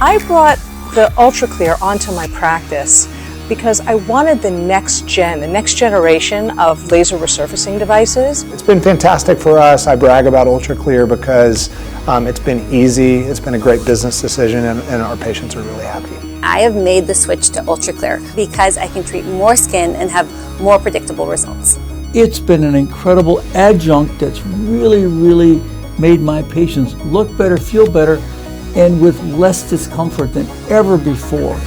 I brought the UltraClear onto my practice because I wanted the next generation of laser resurfacing devices. It's been fantastic for us. I brag about UltraClear because it's been easy, it's been a great business decision, and our patients are really happy. I have made the switch to UltraClear because I can treat more skin and have more predictable results. It's been an incredible adjunct that's really made my patients look better, feel better, and with less discomfort than ever before.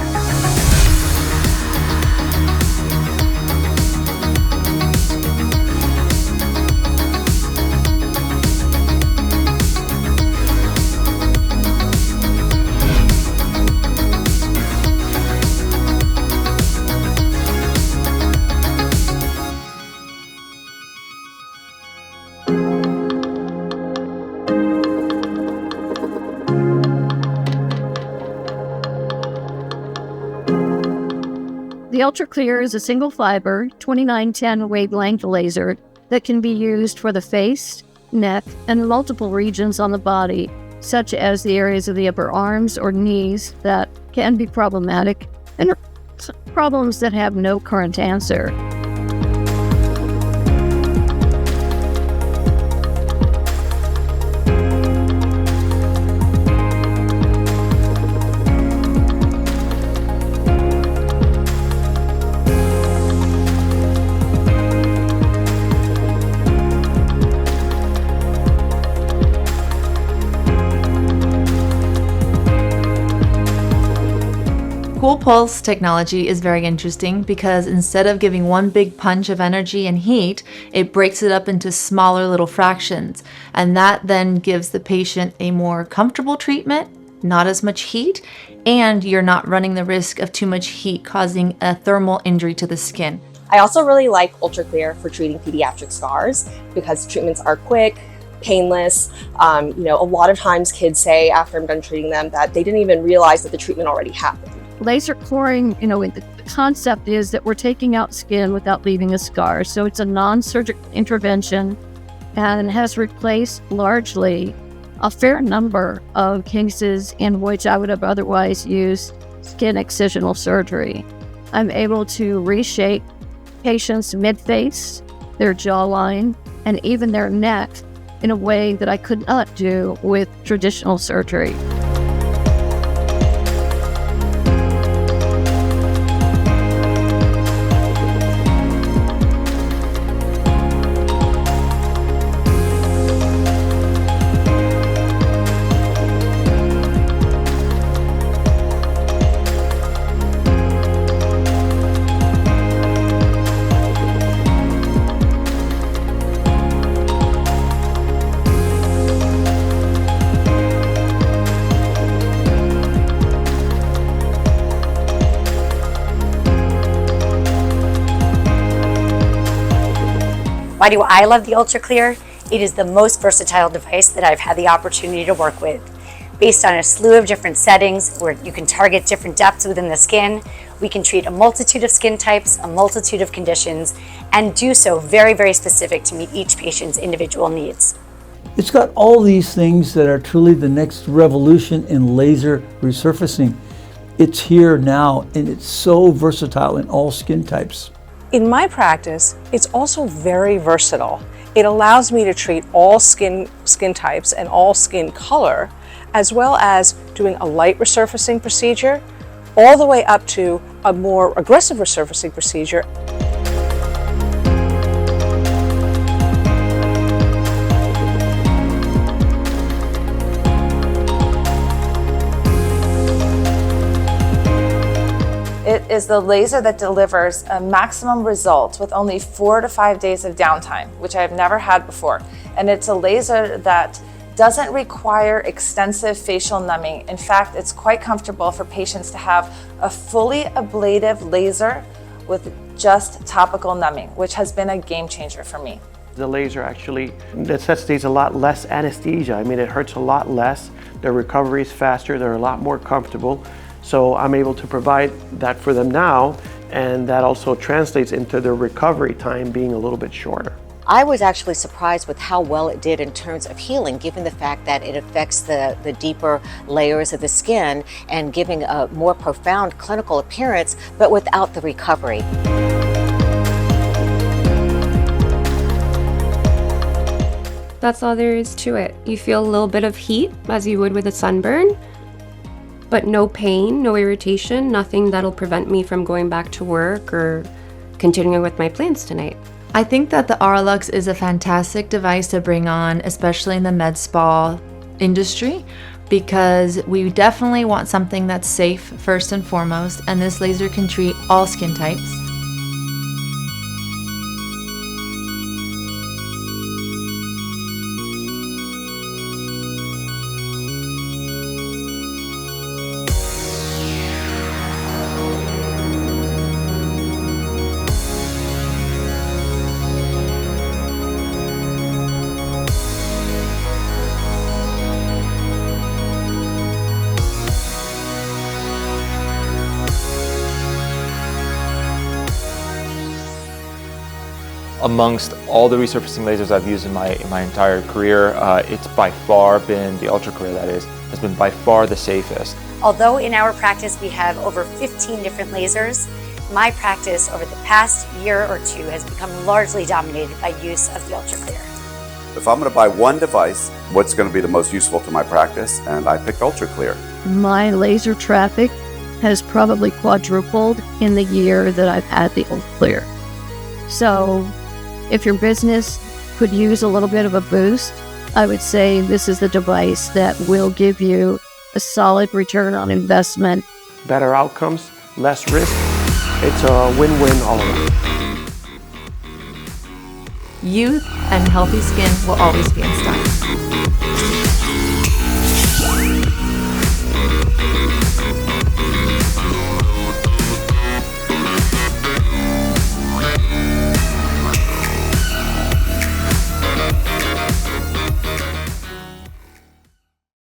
The UltraClear is a single fiber, 2910 wavelength laser that can be used for the face, neck, and multiple regions on the body, such as the areas of the upper arms or knees that can be problematic and problems that have no current answer. Cool Pulse technology is very interesting because instead of giving one big punch of energy and heat, it breaks it up into smaller little fractions. And that then gives the patient a more comfortable treatment, not as much heat, and you're not running the risk of too much heat causing a thermal injury to the skin. I also really like UltraClear for treating pediatric scars because treatments are quick, painless. A lot of times kids say after I'm done treating them that they didn't even realize that the treatment already happened. Laser coring, the concept is that we're taking out skin without leaving a scar. So it's a non-surgical intervention and has replaced largely a fair number of cases in which I would have otherwise used skin excisional surgery. I'm able to reshape patients' mid-face, their jawline, and even their neck in a way that I could not do with traditional surgery. Why do I love the UltraClear? It is the most versatile device that I've had the opportunity to work with. Based on a slew of different settings where you can target different depths within the skin, we can treat a multitude of skin types, a multitude of conditions, and do so very specific to meet each patient's individual needs. It's got all these things that are truly the next revolution in laser resurfacing. It's here now, and it's so versatile in all skin types. In my practice, it's also very versatile. It allows me to treat all skin types and all skin color, as well as doing a light resurfacing procedure, all the way up to a more aggressive resurfacing procedure. It is the laser that delivers a maximum result with only 4 to 5 days of downtime, which I've never had before. And it's a laser that doesn't require extensive facial numbing. In fact, it's quite comfortable for patients to have a fully ablative laser with just topical numbing, which has been a game changer for me. The laser actually necessitates a lot less anesthesia. I mean, it hurts a lot less. Their recovery is faster. They're a lot more comfortable. So I'm able to provide that for them now, and that also translates into their recovery time being a little bit shorter. I was actually surprised with how well it did in terms of healing, given the fact that it affects the deeper layers of the skin and giving a more profound clinical appearance, but without the recovery. That's all there is to it. You feel a little bit of heat, as you would with a sunburn, but no pain, no irritation, nothing that'll prevent me from going back to work or continuing with my plans tonight. I think that the AuraLux is a fantastic device to bring on, especially in the med spa industry, because we definitely want something that's safe first and foremost, and this laser can treat all skin types. Amongst all the resurfacing lasers I've used in my entire career, it's by far been the UltraClear, that is, has been by far the safest. Although in our practice we have over 15 different lasers, my practice over the past year or two has become largely dominated by use of the UltraClear. If I'm going to buy one device, what's going to be the most useful to my practice? And I picked UltraClear. My laser traffic has probably quadrupled in the year that I've had the UltraClear. So if your business could use a little bit of a boost, I would say this is the device that will give you a solid return on investment. Better outcomes, less risk. It's a win-win all around. Youth and healthy skin will always be in style.